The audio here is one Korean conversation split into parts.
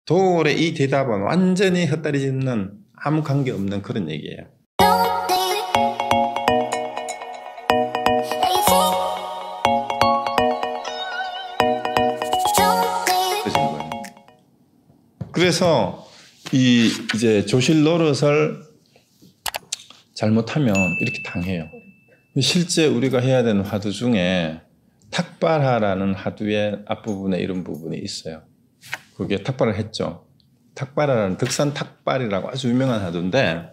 도올의 이 대답은 완전히 헛다리 짚는 아무 관계 없는 그런 얘기예요. 그래서 이제 조실 노릇을 잘못하면 이렇게 당해요. 실제 우리가 해야 되는 화두 중에 탁발하라는 화두의 앞부분에 이런 부분이 있어요. 그게 탁발을 했죠. 탁발하라는 덕산 탁발이라고 아주 유명한 화두인데,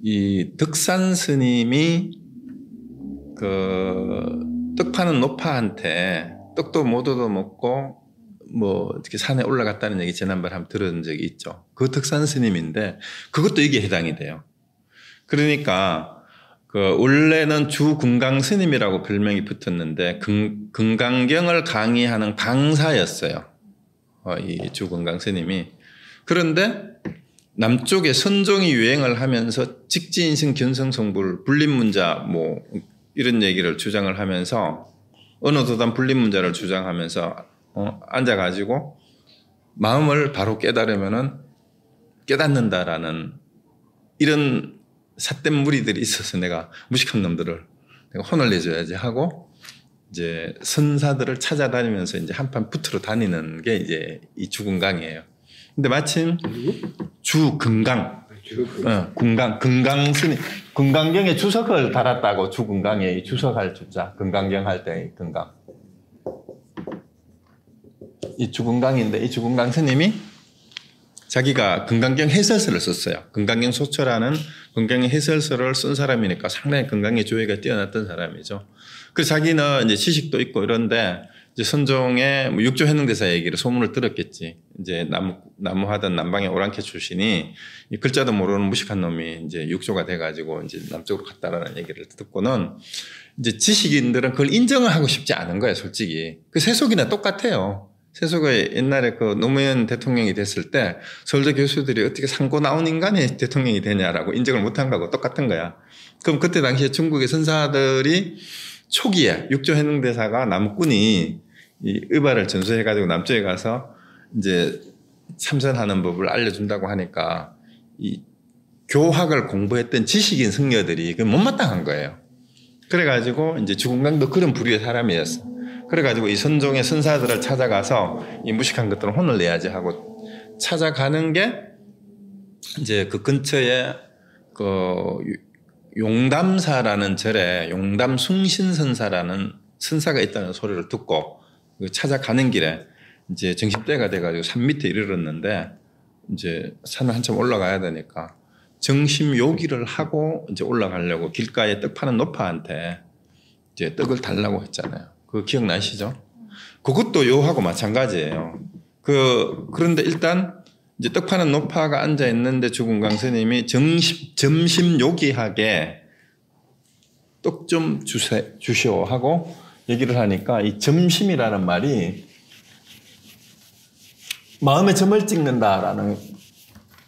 이 덕산 스님이 떡 파는 노파한테 떡도 못 얻어먹고 뭐 이렇게 산에 올라갔다는 얘기 지난번에 한번 들은 적이 있죠. 그 덕산 스님인데 그것도 이게 해당이 돼요. 그러니까 원래는 주금강 스님이라고 별명이 붙었는데 금강경을 강의하는 강사였어요. 이 주금강 스님이. 그런데 남쪽에 선종이 유행을 하면서 직지인승 견성성불 불립문자 뭐 이런 얘기를 주장을 하면서 어느 도단 불립문자를 주장하면서 앉아가지고 마음을 바로 깨달으면은 깨닫는다라는 이런 삿된 무리들이 있어서 내가 무식한 놈들을 내가 혼을 내줘야지 하고 이제 선사들을 찾아다니면서 이제 한판 붙으러 다니는 게 이제 이 주금강이에요. 근데 마침 주금강, 금강 스님, 금강경에 주석을 달았다고 주금강에 주석할 주자, 금강경 할 때 금강. 이 주금강인데 이 주금강 스님이 자기가 금강경 해설서를 썼어요. 금강경 소처라는 금강경 해설서를 쓴 사람이니까 상당히 금강경 조예가 뛰어났던 사람이죠. 그래서 자기는 이제 지식도 있고 이런데 이제 선종의 뭐 육조 해능대사 얘기를 소문을 들었겠지. 이제 나무하던 남방의 오랑캐 출신이 이 글자도 모르는 무식한 놈이 이제 육조가 돼가지고 이제 남쪽으로 갔다라는 얘기를 듣고는 이제 지식인들은 그걸 인정을 하고 싶지 않은 거예요, 솔직히. 그 세속이나 똑같아요. 세속의 옛날에 노무현 대통령이 됐을 때 서울대 교수들이 어떻게 상고 나온 인간이 대통령이 되냐라고 인정을 못한 거하고 똑같은 거야. 그럼 그때 당시에 중국의 선사들이 초기에 육조 해능대사가 남군이 이 의발을 전수해가지고 남쪽에 가서 이제 참선하는 법을 알려준다고 하니까 이 교학을 공부했던 지식인 승려들이 못마땅한 거예요. 그래가지고 이제 주금강도 그런 부류의 사람이었어. 그래가지고 이 선종의 선사들을 찾아가서 이 무식한 것들은 혼을 내야지 하고 찾아가는 게 이제 그 근처에 용담사라는 절에 용담숭신선사라는 선사가 있다는 소리를 듣고 찾아가는 길에 이제 정신때가 돼가지고 산 밑에 이르렀는데 이제 산을 한참 올라가야 되니까 정심요기를 하고 이제 올라가려고 길가에 떡 파는 노파한테 이제 떡을 달라고 했잖아요. 그거 기억나시죠? 그것도 요하고 마찬가지예요. 그런데 일단 이제 떡 파는 노파가 앉아 있는데 주금강 스님이 점심요기하게 떡 좀 주시오 하고 얘기를 하니까 이 점심이라는 말이 마음에 점을 찍는다라는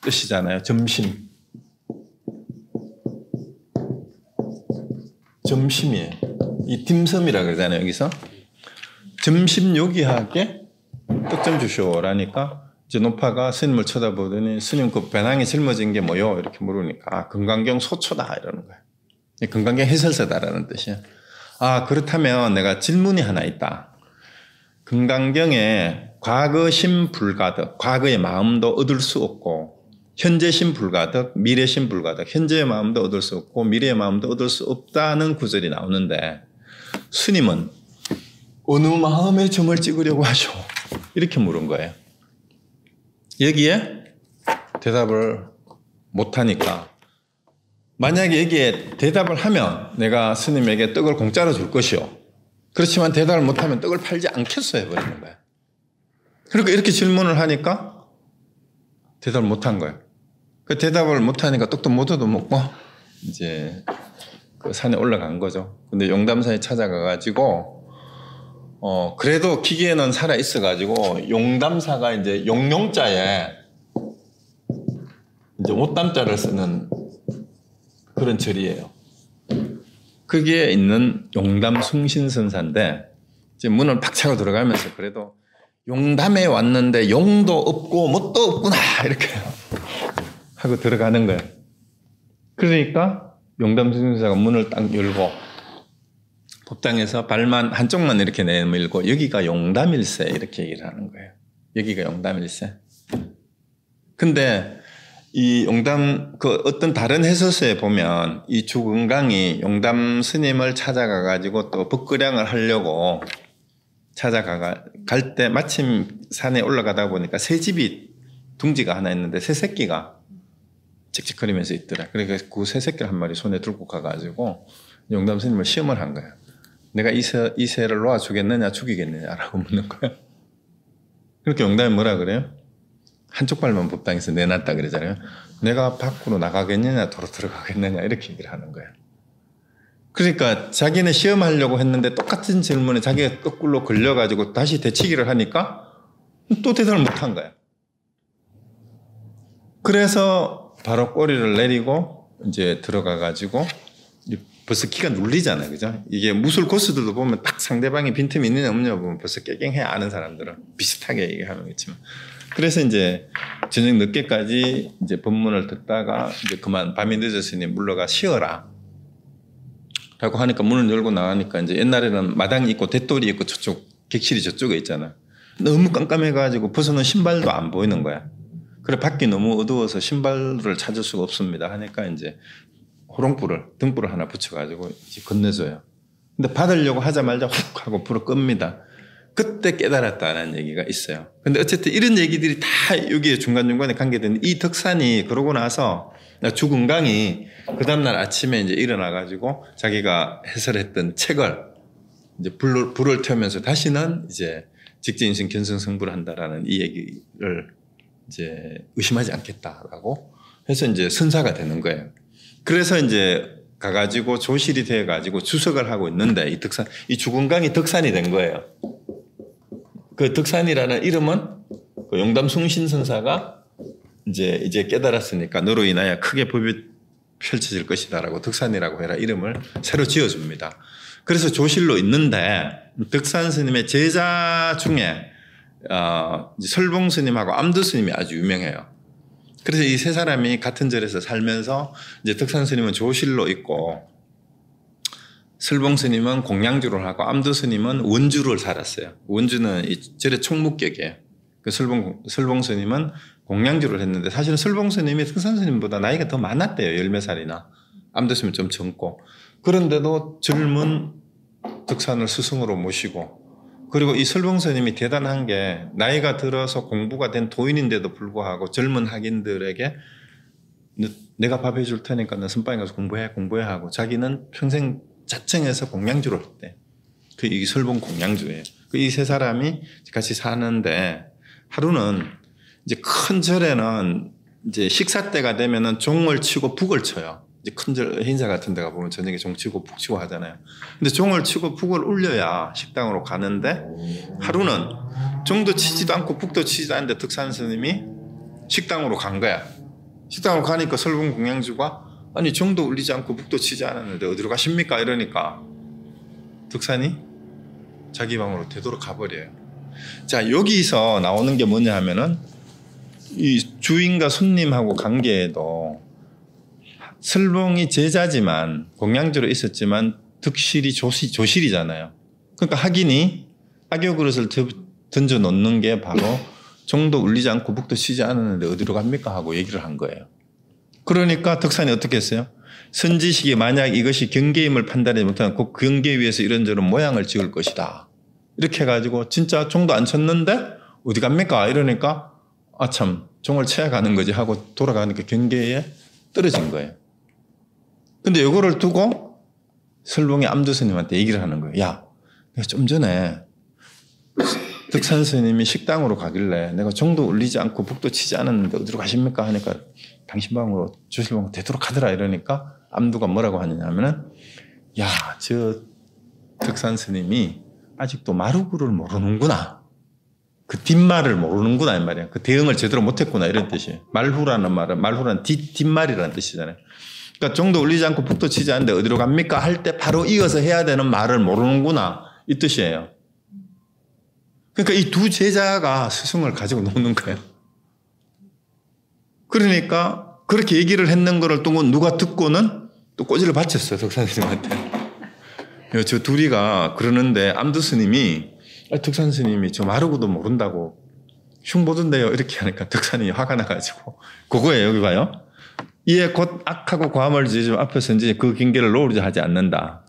뜻이잖아요. 점심이에요. 이 딤섬이라 그러잖아요. 여기서 점심 요기하게 떡 좀 주시오라니까 이제 노파가 스님을 쳐다보더니 스님 그 배낭에 짊어진 게 뭐요? 이렇게 물으니까 금강경 소초다 이러는 거예요. 금강경 해설서다라는 뜻이에요. 그렇다면 내가 질문이 하나 있다. 금강경에 과거심 불가득, 과거의 마음도 얻을 수 없고 현재심 불가득, 미래심 불가득, 현재의 마음도 얻을 수 없고 미래의 마음도 얻을 수 없다는 구절이 나오는데 스님은 어느 마음에 점을 찍으려고 하죠? 이렇게 물은 거예요. 여기에 대답을 못하니까 만약에 여기에 대답을 하면 내가 스님에게 떡을 공짜로 줄 것이요. 그렇지만 대답을 못하면 떡을 팔지 않겠어 해버리는 거예요. 그러니까 이렇게 질문을 하니까 대답을 못한 거예요. 그 대답을 못하니까 떡도 못 얻어먹고 이제 그 산에 올라간 거죠. 근데 용담사에 찾아가가지고 그래도 기계는 살아 있어가지고 용담사가 이제 용용자에 이제 옷담자를 쓰는 그런 절이에요. 거기에 있는 용담숭신선사인데 이제 문을 팍 차고 들어가면서 그래도 용담에 왔는데 용도 없고 뭣도 없구나 이렇게 하고 들어가는 거예요. 그러니까 용담 승진사가 문을 딱 열고 법당에서 발만 한쪽만 이렇게 내밀고 여기가 용담일세 이렇게 얘기를 하는 거예요. 여기가 용담일세. 근데 이 용담 그 어떤 다른 해설서에 보면 이 주금강이 용담 스님을 찾아가 가지고 또 법거량을 하려고 갈 때 마침 산에 올라가다 보니까 새 집이 둥지가 하나 있는데 새 새끼가 칙칙거리면서 있더라. 그러니까 그 새 새끼를 한 마리 손에 들고 가가지고 용담 스님을 시험을 한 거야. 내가 이 새를 놓아 주겠느냐 죽이겠느냐라고 묻는 거야. 그렇게 용담이 뭐라 그래요? 한쪽 발만 법당에서 내놨다 그러잖아요. 내가 밖으로 나가겠느냐 도로 들어가겠느냐 이렇게 얘기를 하는 거예요. 그러니까 자기는 시험하려고 했는데 똑같은 질문에 자기가 거꾸로 걸려가지고 다시 되치기를 하니까 또 대답을 못한 거야. 그래서 바로 꼬리를 내리고 이제 들어가가지고 벌써 기가 눌리잖아요. 그죠? 이게 무술 고수들도 보면 딱 상대방이 빈틈이 있느냐 없느냐 보면 벌써 깨갱해 아는 사람들은 비슷하게 얘기하겠지만. 그래서 이제 저녁 늦게까지 이제 법문을 듣다가 이제 그만 밤이 늦었으니 물러가 쉬어라. 라고 하니까 문을 열고 나가니까 이제 옛날에는 마당이 있고 대돌이 있고 저쪽 객실이 저쪽에 있잖아. 너무 깜깜해가지고 벗어놓은 신발도 안 보이는 거야. 그래 밖이 너무 어두워서 신발을 찾을 수가 없습니다. 하니까 이제 등불을 하나 붙여가지고 이제 건네줘요. 근데 받으려고 하자마자 훅 하고 불을 끕니다. 그때 깨달았다는 얘기가 있어요. 근데 어쨌든 이런 얘기들이 다 여기에 중간중간에 관계되는 이 덕산이 그러고 나서 주금강이 그 다음날 아침에 이제 일어나가지고 자기가 해설했던 책을 이제 불을 태우면서 다시는 이제 직진신 견성성불을 한다라는 이 얘기를 이제 의심하지 않겠다라고 해서 이제 선사가 되는 거예요. 그래서 이제 가가지고 조실이 돼가지고 주석을 하고 있는데 이 주금강이 덕산이 된 거예요. 그 덕산이라는 이름은 그 용담숭신선사가 이제 깨달았으니까 너로 인하여 크게 법이 펼쳐질 것이다라고 덕산이라고 해라 이름을 새로 지어줍니다. 그래서 조실로 있는데 덕산 스님의 제자 중에 설봉 스님하고 암두 스님이 아주 유명해요. 그래서 이 세 사람이 같은 절에서 살면서 이제 덕산 스님은 조실로 있고 설봉 스님은 공양주를 하고 암두 스님은 원주를 살았어요. 원주는 이 절의 총무격이에요. 그 설봉 스님은 공양주를 했는데 사실은 설봉 스님이 덕산 스님보다 나이가 더 많았대요. 10몇 살이나. 암두 스님은 좀 젊고. 그런데도 젊은 덕산을 스승으로 모시고 그리고 이 설봉 스님이 대단한 게 나이가 들어서 공부가 된 도인인데도 불구하고 젊은 학인들에게 내가 밥 해줄 테니까 너 선방에 가서 공부해 하고 자기는 평생 자청해서 공양주를 했대. 이 설봉 공양주예요. 이 세 사람이 같이 사는데 하루는 이제 큰 절에는 이제 식사 때가 되면은 종을 치고 북을 쳐요. 이제 큰 절 행사 같은 데 가보면 저녁에 종 치고 북 치고 하잖아요. 근데 종을 치고 북을 울려야 식당으로 가는데 하루는 종도 치지도 않고 북도 치지도 않는데 덕산 스님이 식당으로 간 거야. 식당으로 가니까 설봉 공양주가 아니 종도 울리지 않고 북도 치지 않았는데 어디로 가십니까? 이러니까 덕산이 자기 방으로 되도록 가버려요. 자 여기서 나오는 게 뭐냐 하면은 이 주인과 손님하고 관계에도 설봉이 제자지만 공양주로 있었지만 덕실이 조실이잖아요. 그러니까 학인이 악교 그릇을 던져 놓는 게 바로 종도 울리지 않고 북도 치지 않았는데 어디로 갑니까? 하고 얘기를 한 거예요. 그러니까 덕산이 어떻게 했어요? 선지식이 만약 이것이 경계임을 판단하지 못하면 그 경계 위에서 이런저런 모양을 지을 것이다. 이렇게 해가지고 진짜 종도 안 쳤는데 어디 갑니까? 이러니까 아참 종을 쳐야 가는 거지 하고 돌아가니까 경계에 떨어진 거예요. 근데 이거를 두고 설봉이 암두 스님한테 얘기를 하는 거예요. 야, 내가 좀 전에 덕산 스님이 식당으로 가길래 내가 종도 울리지 않고 북도 치지 않았는데 어디로 가십니까? 하니까 당신 방으로 조실 방으로 되도록 하더라 이러니까 암두가 뭐라고 하느냐 하면은 야, 저 덕산 스님이 아직도 마루구를 모르는구나. 그 뒷말을 모르는구나 이 말이야. 그 대응을 제대로 못했구나 이런 뜻이에요. 말후라는 말은 말후라는 뒷말이라는 뜻이잖아요. 그러니까 종도 울리지 않고 북도 치지 않는데 어디로 갑니까? 할 때 바로 이어서 해야 되는 말을 모르는구나 이 뜻이에요. 그러니까 이 두 제자가 스승을 가지고 노는 거예요. 그러니까 그렇게 얘기를 했는 거를 또 누가 듣고는 또 꼬지를 바쳤어요. 덕산스님한테. 저 둘이가 그러는데 암두 스님이 덕산 스님이 저 마르고도 모른다고 흉보던데요. 이렇게 하니까 덕산이 화가 나가지고 그거예요. 여기 봐요. 이에 곧 악하고 과함을 지으면 앞에서 이제 그 경계를 놓으려 하지 않는다.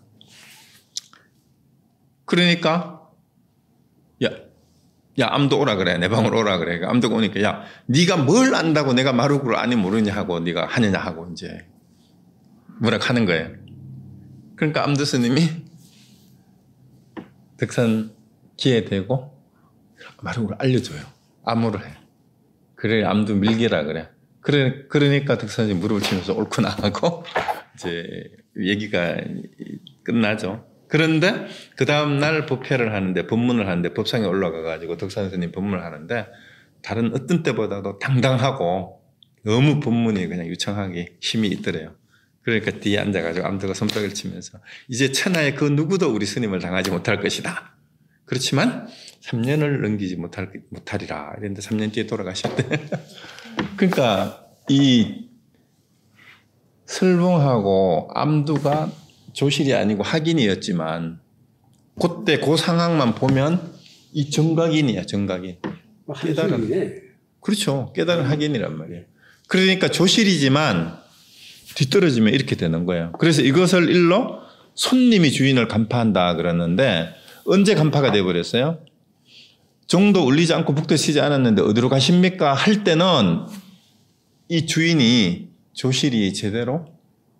그러니까 야 암도 오라 그래. 내 방으로 오라 그래. 암도가 오니까 야 네가 뭘 안다고 내가 마르고를 아니 모르냐 하고 네가 하느냐 하고 이제 뭐라 하는 거예요. 그러니까 암두 스님이 덕산 귀에 대고 마르고를 알려줘요. 암호를 해. 그래 암두 밀기라 그래. 그러니까 덕산이 무릎을 치면서 옳구나 하고 이제 얘기가 끝나죠. 그런데 그 다음 날 법회를 하는데 법문을 하는데 법상에 올라가 가지고 덕산 스님 법문을 하는데 다른 어떤 때보다도 당당하고 너무 법문이 그냥 유창하게 힘이 있더래요. 그러니까 뒤에 앉아가지고 암두가 손뼉을 치면서 이제 천하에 그 누구도 우리 스님을 당하지 못할 것이다. 그렇지만 3년을 넘기지 못하리라. 이랬는데 3년 뒤에 돌아가셨대. 그러니까 이 설봉하고 암두가 조실이 아니고 학인이었지만 그때 그 상황만 보면 이 정각인이야. 정각인. 깨달은. 그렇죠. 깨달은 학인이란 말이에요. 그러니까 조실이지만 뒤떨어지면 이렇게 되는 거예요. 그래서 이것을 일러 손님이 주인을 간파한다 그러는데 언제 간파가 돼버렸어요? 종도 울리지 않고 북도 쉬지 않았는데 어디로 가십니까? 할 때는 이 주인이 조실이 제대로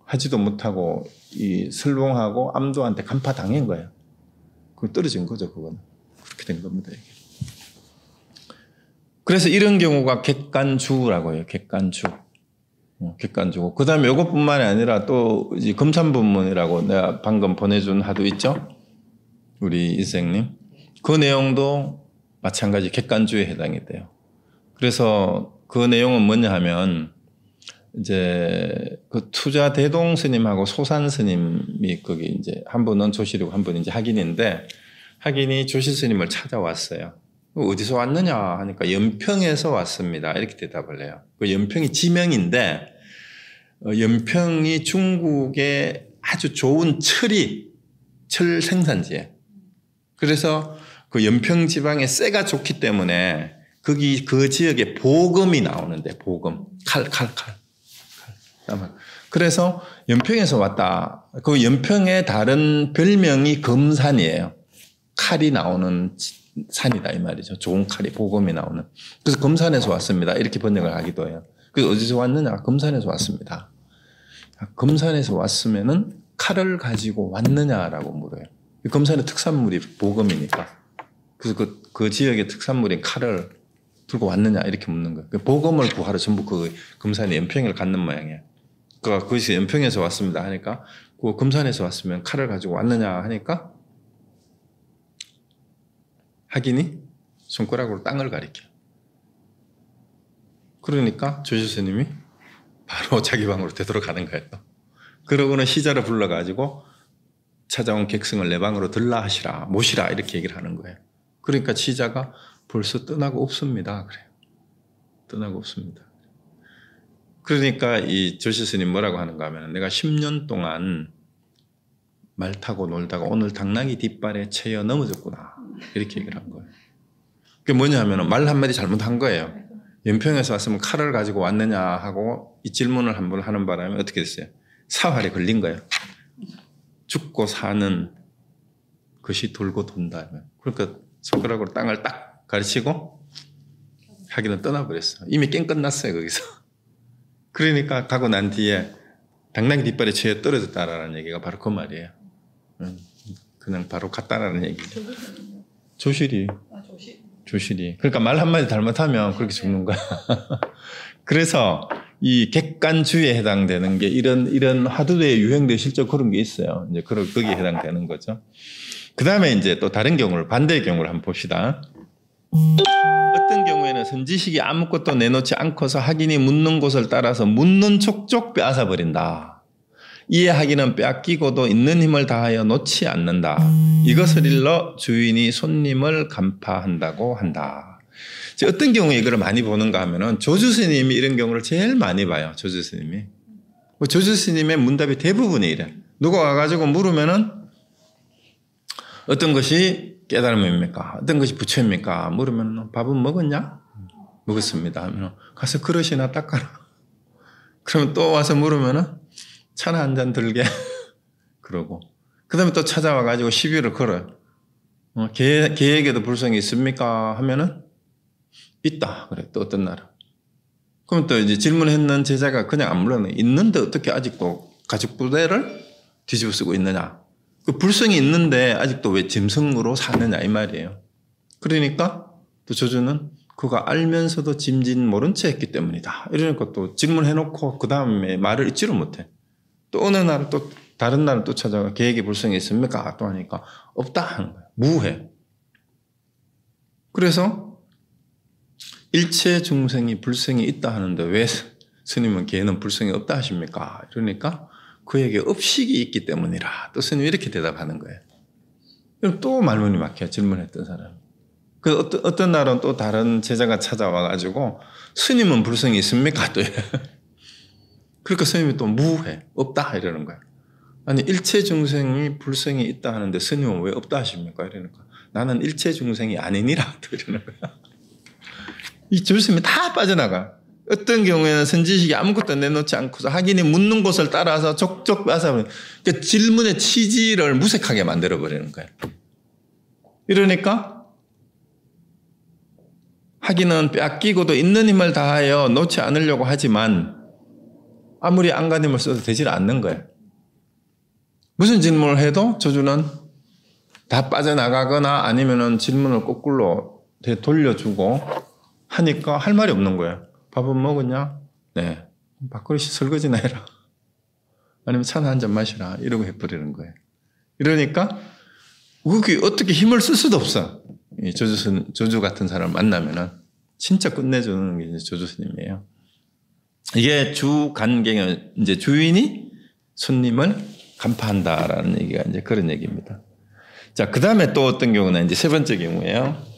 하지도 못하고 이 설봉하고 암두한테 간파 당한 거예요. 그 떨어진 거죠. 그건 그렇게 된 겁니다. 이게. 그래서 이런 경우가 객간주라고 해요. 객간주. 객간주고 그 다음에 이것뿐만이 아니라 또 이제 금산법문이라고 내가 방금 보내준 하도 있죠. 우리 이생님 그 내용도 마찬가지 객간주에 해당이 돼요. 그래서 그 내용은 뭐냐 하면 이제 그 투자 대동 스님하고 소산 스님이 거기 이제 한 분은 조실이고 한 분은 이제 학인인데 학인이 조실 스님을 찾아왔어요. 어디서 왔느냐 하니까 연평에서 왔습니다. 이렇게 대답을 해요. 그 연평이 지명인데 연평이 중국의 아주 좋은 철 생산지예요. 그래서 그 연평 지방의 쇠가 좋기 때문에 거기 그 지역에 보금이 나오는데 보금 칼. 그래서 연평에서 왔다. 그 연평의 다른 별명이 금산이에요. 칼이 나오는 산이다 이 말이죠. 좋은 칼이 보금이 나오는. 그래서 금산에서 왔습니다. 이렇게 번역을 하기도 해요. 그래서 어디서 왔느냐? 금산에서 왔습니다. 금산에서 왔으면은 칼을 가지고 왔느냐라고 물어요. 금산의 특산물이 보금이니까. 그래서 그 지역의 특산물인 칼을 들고 왔느냐 이렇게 묻는 거예요. 보금을 구하러 전부 그 금산의 연평을 갔는 모양이에요. 그러니까 거기서 연평에서 왔습니다 하니까 그 금산에서 왔으면 칼을 가지고 왔느냐 하니까 학인이 손가락으로 땅을 가리켜요. 그러니까 조실 스님이 바로 자기 방으로 되돌아가는 거예요. 그러고는 시자를 불러가지고 찾아온 객승을 내 방으로 들라 하시라 모시라 이렇게 얘기를 하는 거예요. 그러니까 시자가 벌써 떠나고 없습니다. 그래요. 떠나고 없습니다. 그러니까 이 조실 스님 뭐라고 하는가 하면 내가 10년 동안 말 타고 놀다가 오늘 당나귀 뒷발에 채여 넘어졌구나. 이렇게 얘기를 한 거예요. 그게 뭐냐 하면 말 한마디 잘못한 거예요. 연평에서 왔으면 칼을 가지고 왔느냐 하고 이 질문을 한 번 하는 바람에 어떻게 됐어요? 사활에 걸린 거예요. 죽고 사는 것이 돌고 돈다. 그러니까 손가락으로 땅을 딱 가르치고 하기는 떠나버렸어. 이미 게임 끝났어요 거기서. 그러니까 가고 난 뒤에 당나귀 뒷발에 채여 떨어졌다라는 얘기가 바로 그 말이에요. 그냥 바로 갔다라는 얘기죠. 조실이. 조실이. 그러니까 말 한마디 잘못하면 그렇게 죽는 거야. 그래서 이 객간주에 해당되는 게 이런 화두대에 유행돼 실제 그런 게 있어요. 이제 거기에 해당되는 거죠. 그 다음에 이제 또 다른 경우를 반대의 경우를 한번 봅시다. 어떤 경우에는 선지식이 아무것도 내놓지 않고서 학인이 묻는 곳을 따라서 묻는 촉촉 빼앗아 버린다. 이해하기는 빼앗기고도 있는 힘을 다하여 놓지 않는다. 이것을 일러 주인이 손님을 간파한다고 한다. 어떤 경우에 이걸 많이 보는가 하면은 조주 스님이 이런 경우를 제일 많이 봐요. 조주 스님이. 조주 스님의 문답이 대부분이 이래. 누가 와가지고 물으면은 어떤 것이 깨달음입니까? 어떤 것이 부처입니까? 물으면 밥은 먹었냐? 먹었습니다. 하면 가서 그릇이나 닦아라. 그러면 또 와서 물으면은 차나 한 잔 들게. 그러고. 그 다음에 또 찾아와가지고 시비를 걸어요. 계획에도 불성이 있습니까? 하면은 있다. 그래. 또 어떤 날은. 그럼 또 이제 질문했는 제자가 그냥 안 물러내. 있는데 어떻게 아직도 가죽 부대를 뒤집어 쓰고 있느냐. 그 불성이 있는데 아직도 왜 짐승으로 사느냐 이 말이에요. 그러니까 또 조주는 그가 알면서도 짐진 모른 채 했기 때문이다. 이러니까 또 질문해놓고 그 다음에 말을 잊지를 못해. 또 어느 날은 또 다른 날은 또 찾아가 계획이 불성이 있습니까? 또 하니까 없다 하는 거야. 무해. 그래서 일체 중생이 불성이 있다 하는데 왜 스님은 걔는 불성이 없다 하십니까? 그러니까 그에게 업식이 있기 때문이라. 또 스님이 이렇게 대답하는 거예요. 그럼 또 말문이 막혀요. 질문했던 사람. 그 어떤 날은 또 다른 제자가 찾아와가지고 스님은 불성이 있습니까? 또 그러니까 스님이 또 무해. 없다 이러는 거예요. 아니 일체 중생이 불성이 있다 하는데 스님은 왜 없다 하십니까? 이러니까 나는 일체 중생이 아니니라 또 이러는 거야. 이 조스님이 다 빠져나가. 어떤 경우에는 선지식이 아무것도 내놓지 않고서 하긴이 묻는 곳을 따라서 족족 빠져버리는. 그러니까 질문의 취지를 무색하게 만들어버리는 거예요. 이러니까 하기는 빼앗기고도 있는 힘을 다하여 놓지 않으려고 하지만 아무리 안간힘을 써도 되질 않는 거예요. 무슨 질문을 해도 조주는 다 빠져나가거나 아니면은 질문을 거꾸로 돌려주고 하니까 할 말이 없는 거예요. 밥은 먹었냐? 네. 밥그릇이 설거지나 해라. 아니면 차나 한 잔 마시라. 이러고 해버리는 거예요. 이러니까 그게 어떻게 힘을 쓸 수도 없어. 이 조주 같은 사람을 만나면은 진짜 끝내주는 게 조주 스님이에요. 이게 주간경은 이제 주인이 손님을 간파한다라는 얘기가 이제 그런 얘기입니다. 자, 그 다음에 또 어떤 경우는 이제 세 번째 경우예요.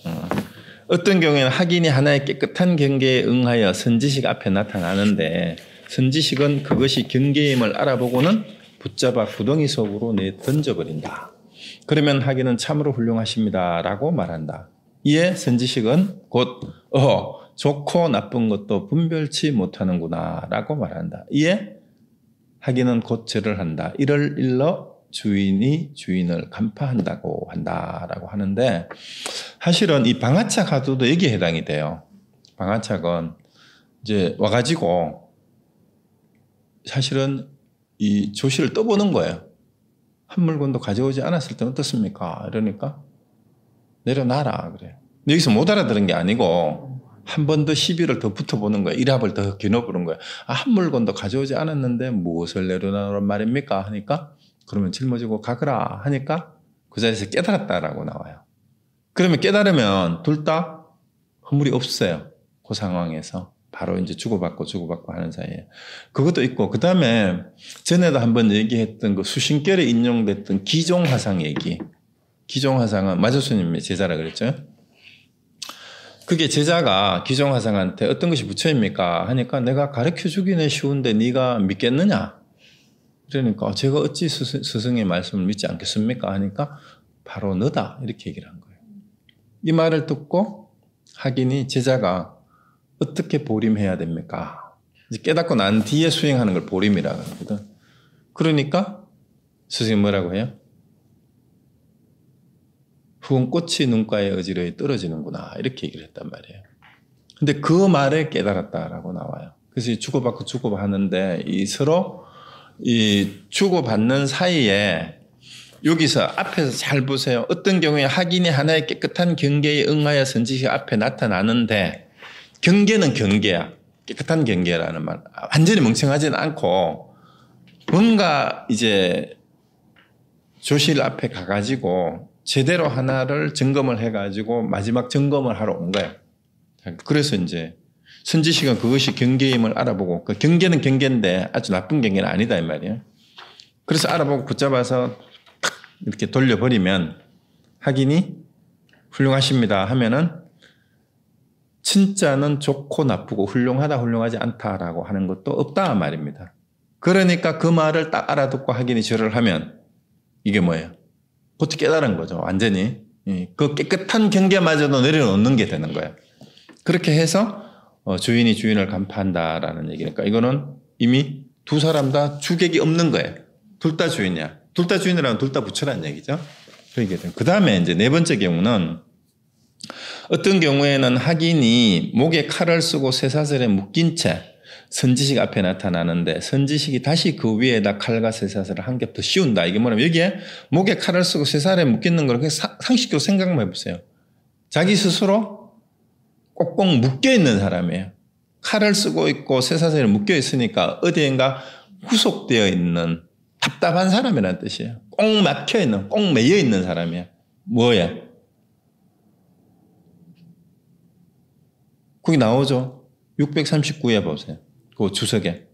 어떤 경우에는 학인이 하나의 깨끗한 경계에 응하여 선지식 앞에 나타나는데 선지식은 그것이 경계임을 알아보고는 붙잡아 구덩이 속으로 던져버린다. 그러면 학인은 참으로 훌륭하십니다라고 말한다. 이에 선지식은 곧 좋고 나쁜 것도 분별치 못하는구나라고 말한다. 이에 학인은 곧 절을 한다. 이를 일러 주인이 주인을 간파한다고 한다라고 하는데 사실은 이 방아차 가도도 여기에 해당이 돼요. 방아차건 이제 와가지고 사실은 이 조시를 떠보는 거예요. 한 물건도 가져오지 않았을 때 어떻습니까? 이러니까 내려놔라 그래. 여기서 못 알아들은 게 아니고 한 번 더 시비를 더 붙어보는 거야. 일합을 더 겨눠보는 거야. 한 물건도 가져오지 않았는데 무엇을 내려놓으란 말입니까? 하니까 그러면 짊어지고 가거라 하니까 그 자리에서 깨달았다라고 나와요. 그러면 깨달으면 둘 다 허물이 없어요. 그 상황에서 바로 이제 주고받고 하는 사이에. 그것도 있고 그 다음에 전에도 한번 얘기했던 그 수신결에 인용됐던 기종화상 얘기. 기종화상은 마조스님의 제자라 그랬죠. 그게 제자가 기종화상한테 어떤 것이 부처입니까? 하니까 내가 가르쳐주기는 쉬운데 네가 믿겠느냐? 그러니까 제가 어찌 스승의 말씀을 믿지 않겠습니까? 하니까 바로 너다 이렇게 얘기를 한 거예요. 이 말을 듣고 학인이 제자가 어떻게 보림해야 됩니까? 이제 깨닫고 난 뒤에 수행하는 걸 보림이라고 하거든. 그러니까 스승이 뭐라고 해요? 후은 꽃이 눈가에 어지러이 떨어지는구나 이렇게 얘기를 했단 말이에요. 근데 그 말에 깨달았다라고 나와요. 그래서 주고받고 하는데 이 서로 이 주고받는 사이에 여기서 앞에서 잘 보세요. 어떤 경우에 학인이 하나의 깨끗한 경계에 응하여 선지식 앞에 나타나는데 경계는 경계야. 깨끗한 경계라는 말. 완전히 멍청하지는 않고 뭔가 이제 조실 앞에 가가지고 제대로 하나를 점검을 해가지고 마지막 점검을 하러 온 거예요. 그래서 이제 선지식은 그것이 경계임을 알아보고 그 경계는 경계인데 아주 나쁜 경계는 아니다 이 말이에요. 그래서 알아보고 붙잡아서 탁 이렇게 돌려버리면 학인이 훌륭하십니다 하면은 진짜는 좋고 나쁘고 훌륭하다 훌륭하지 않다라고 하는 것도 없다 말입니다. 그러니까 그 말을 딱 알아듣고 학인이 절을 하면 이게 뭐예요? 그것도 깨달은 거죠. 완전히. 그 깨끗한 경계마저도 내려놓는 게 되는 거예요. 그렇게 해서 주인이 주인을 간파한다라는 얘기니까 이거는 이미 두 사람 다 주객이 없는 거예요. 둘 다 주인이야. 둘 다 주인이라면 둘 다 부처라는 얘기죠. 그 다음에 이제 네 번째 경우는 어떤 경우에는 학인이 목에 칼을 쓰고 쇠사슬에 묶인 채 선지식 앞에 나타나는데 선지식이 다시 그 위에다 칼과 쇠사슬을 한 겹 더 씌운다. 이게 뭐냐면 여기에 목에 칼을 쓰고 쇠사슬에 묶이는 걸 상식적으로 생각만 해보세요. 자기 스스로 꼭꼭 묶여있는 사람이에요. 칼을 쓰고 있고 쇠사슬에 묶여 있으니까 어디엔가 후속되어 있는 답답한 사람이라는 뜻이에요. 꼭 막혀있는, 꼭 매여있는 사람이에요. 뭐야? 거기 나오죠. 639에 보세요. 그 주석에.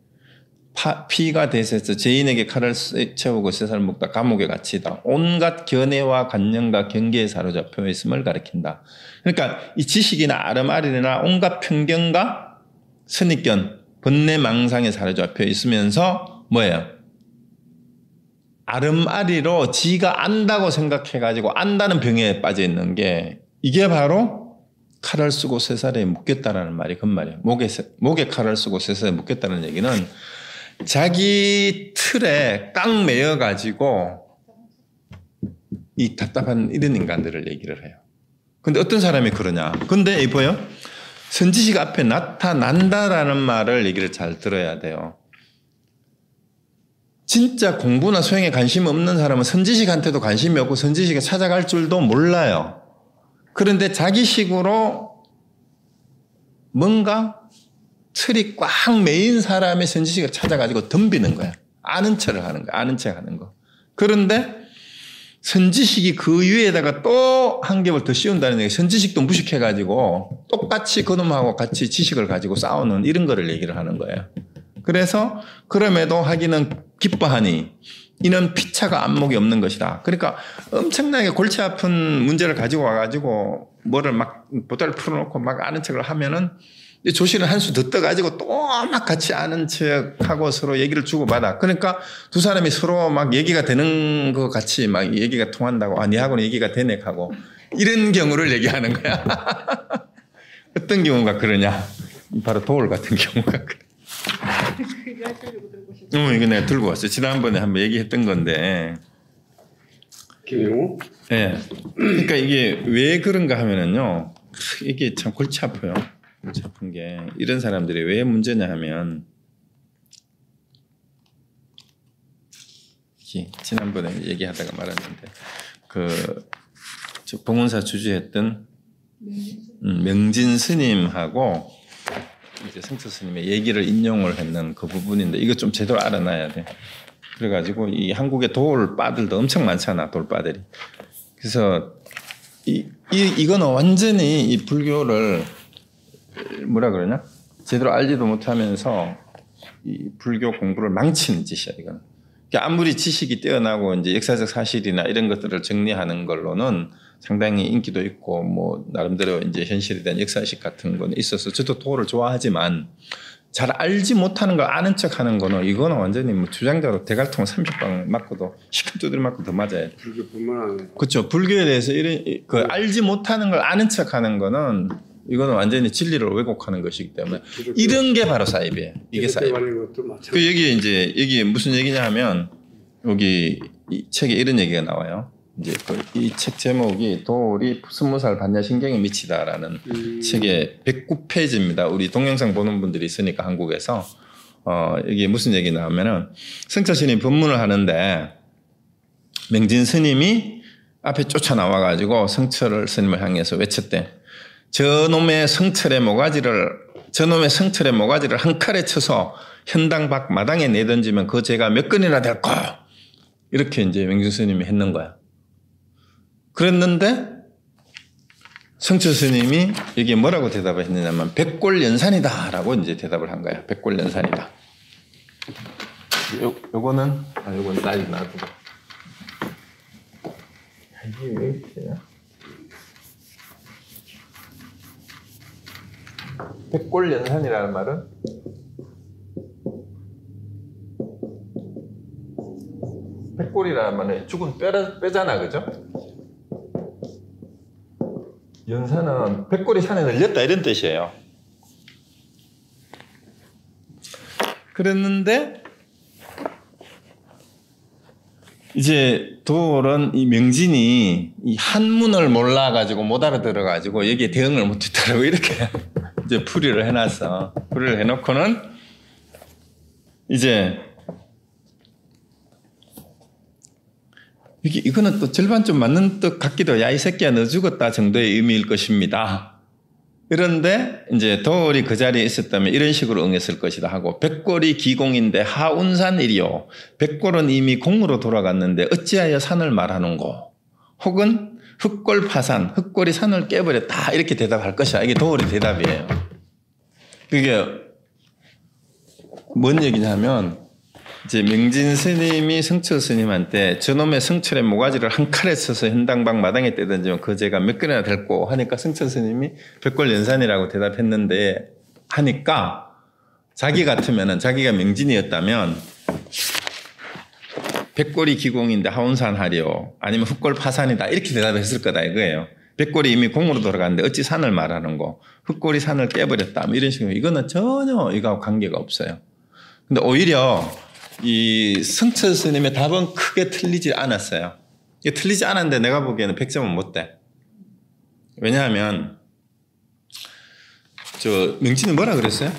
피가 대세서 죄인에게 칼을 채우고 쇠사슬을 묶다 감옥에 갇히다. 온갖 견해와 관념과 경계에 사로잡혀 있음을 가리킨다. 그러니까 이 지식이나 아름아리나 온갖 편견과 선입견, 번뇌망상에 사로잡혀 있으면서 뭐예요? 아름아리로 지가 안다고 생각해가지고 안다는 병에 빠져 있는 게 이게 바로 칼을 쓰고 쇠사슬에 묶였다라는 말이 그 말이에요. 목에 칼을 쓰고 쇠사슬에 묶였다는 얘기는 자기 틀에 깡 매여가지고 이 답답한 이런 인간들을 얘기를 해요. 근데 어떤 사람이 그러냐. 근데 보여? 선지식 앞에 나타난다라는 말을 얘기를 잘 들어야 돼요. 진짜 공부나 소양에 관심 없는 사람은 선지식한테도 관심이 없고 선지식에 찾아갈 줄도 몰라요. 그런데 자기식으로 뭔가 틀이 꽉 매인 사람의 선지식을 찾아가지고 덤비는 거야. 아는 척을 하는 거야. 아는 척 하는 거. 그런데 선지식이 그 위에다가 또 한 겹을 더 씌운다는 얘기. 선지식도 무식해가지고 똑같이 그놈하고 같이 지식을 가지고 싸우는 이런 거를 얘기를 하는 거예요. 그래서 그럼에도 하기는 기뻐하니 이는 피차가 안목이 없는 것이다. 그러니까 엄청나게 골치 아픈 문제를 가지고 와가지고 뭐를 막 보따리를 풀어놓고 막 아는 척을 하면은 조실은 한 수 더 떠가지고 또 막 같이 아는 척하고 서로 얘기를 주고받아. 그러니까 두 사람이 서로 막 얘기가 되는 것 같이 막 얘기가 통한다고. 아, 니하고는 얘기가 되네 하고. 이런 경우를 얘기하는 거야. 어떤 경우가 그러냐. 바로 도울 같은 경우가 그래. 이거 내가 들고 왔어요. 지난번에 한번 얘기했던 건데. 김영우? 예. 그러니까 이게 왜 그런가 하면은요. 이게 참 골치 아파요. 골치 아픈 게 이런 사람들이 왜 문제냐 하면 지난번에 얘기하다가 말았는데 저 봉원사 주주했던 명진 스님하고 이제 성철 스님의 얘기를 인용을 했는 그 부분인데 이거 좀 제대로 알아놔야 돼. 그래가지고 이 한국의 돌바들도 엄청 많잖아. 돌바들이. 그래서 이거는 완전히 이 불교를 뭐라 그러냐? 제대로 알지도 못하면서 이 불교 공부를 망치는 짓이야, 이거는. 그러니까 아무리 지식이 뛰어나고 이제 역사적 사실이나 이런 것들을 정리하는 걸로는 상당히 인기도 있고 뭐 나름대로 이제 현실에 대한 역사식 같은 건 있어서 저도 도를 좋아하지만 잘 알지 못하는 걸 아는 척하는 거는 이거는 완전히 뭐 주장자로 대갈통 30방 맞고도 시큰 두드려 맞고 더 맞아야 돼. 불교뿐만 아니라. 그렇죠. 불교에 대해서 이런 알지 못하는 걸 아는 척하는 거는 이거는 완전히 진리를 왜곡하는 것이기 때문에 이런 게 바로 사입이에요. 이게 사입. 그 여기 무슨 얘기냐 하면 여기 이 책에 이런 얘기가 나와요. 이제 이 책 제목이 돌이 20살 반야신경에 미치다라는 책의 109페이지입니다. 우리 동영상 보는 분들이 있으니까 한국에서 이게 무슨 얘기 나오면은 성철 스님이 법문을 하는데 명진 스님이 앞에 쫓아 나와가지고 성철 스님을 향해서 외쳤대. 저놈의 성철의 모가지를 한 칼에 쳐서 현당 밖 마당에 내던지면 그 죄가 몇 건이나 될까? 이렇게 이제 명진 스님이 했는 거야. 그랬는데 성철 스님이 여기에 뭐라고 대답을 했느냐면 백골연산이다라고 이제 대답을 한 거야. 백골연산이다. 요거는 요건 나이 놔두고. 이게 왜 이렇게? 백골연산이라는 말은 백골이라는 말은 죽은 뼈잖아, 그죠? 연산은 백골이 산에 늘렸다 이런 뜻이에요. 그랬는데 이제 도올은 이 명진이 이 한문을 몰라가지고 못 알아들어가지고 여기에 대응을 못했더라고. 이렇게 이제 풀이를 해놨어. 풀이를 해놓고는 이제 이거는 또 절반 좀 맞는 뜻 같기도 해요. 야, 이 새끼야, 너 죽었다 정도의 의미일 것입니다. 그런데 이제 도올이 그 자리에 있었다면 이런 식으로 응했을 것이다 하고, 백골이 기공인데 하운산이리요. 백골은 이미 공으로 돌아갔는데 어찌하여 산을 말하는고. 혹은 흑골 파산, 흑골이 산을 깨버렸다 이렇게 대답할 것이야. 이게 도올의 대답이에요. 그게 뭔 얘기냐면 이제 명진 스님이 성철 스님한테 저놈의 성철의 모가지를 한 칼에 쳐서 현당방 마당에 떼던지면 그 죄가 몇 건이나 될고 하니까 성철 스님이 백골연산이라고 대답했는데 하니까 자기 같으면은 자기가 명진이었다면 백골이 기공인데 하운산 하리요 아니면 흑골 파산이다 이렇게 대답했을 거다 이거예요. 백골이 이미 공으로 돌아갔는데 어찌 산을 말하는 거, 흑골이 산을 깨버렸다 이런 식으로. 이거는 전혀 이거하고 관계가 없어요. 근데 오히려 이 성철 스님의 답은 크게 틀리지 않았어요. 이게 틀리지 않았는데 내가 보기에는 100점은 못 돼. 왜냐하면 저 명진이 뭐라 그랬어요?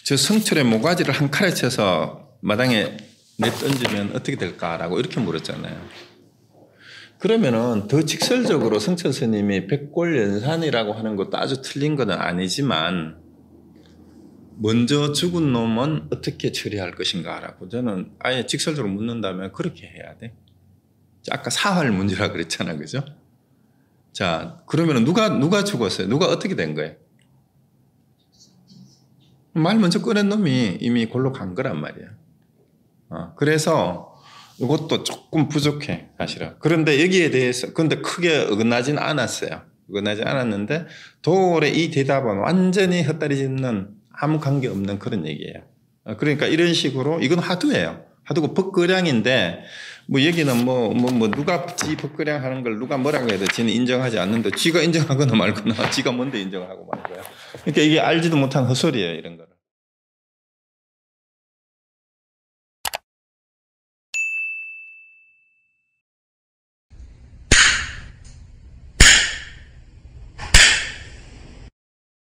저 성철의 모가지를 한 칼에 쳐서 마당에 내던지면 어떻게 될까라고 이렇게 물었잖아요. 그러면은 더 직설적으로 성철 스님이 백골연산이라고 하는 것도 아주 틀린 건 아니지만 먼저 죽은 놈은 어떻게 처리할 것인가라고 저는 아예 직설적으로 묻는다면 그렇게 해야 돼. 아까 사활 문제라 그랬잖아, 그죠? 자, 그러면은 누가 죽었어요? 누가 어떻게 된 거예요? 말 먼저 꺼낸 놈이 이미 골로 간 거란 말이야. 그래서 이것도 조금 부족해, 사실은. 그런데 여기에 대해서, 근데 크게 어긋나진 않았어요. 어긋나지 않았는데, 도올의 이 대답은 완전히 헛다리 짚는 아무 관계 없는 그런 얘기예요. 그러니까 이런 식으로, 이건 하두예요. 하두고 법거량인데, 뭐 여기는 누가 지 법거량 하는 걸 누가 뭐라고 해도 지는 인정하지 않는데, 지가 인정하거나 말거나, 지가 뭔데 인정을 하고 말고요. 그러니까 이게 알지도 못한 헛소리예요, 이런 거를.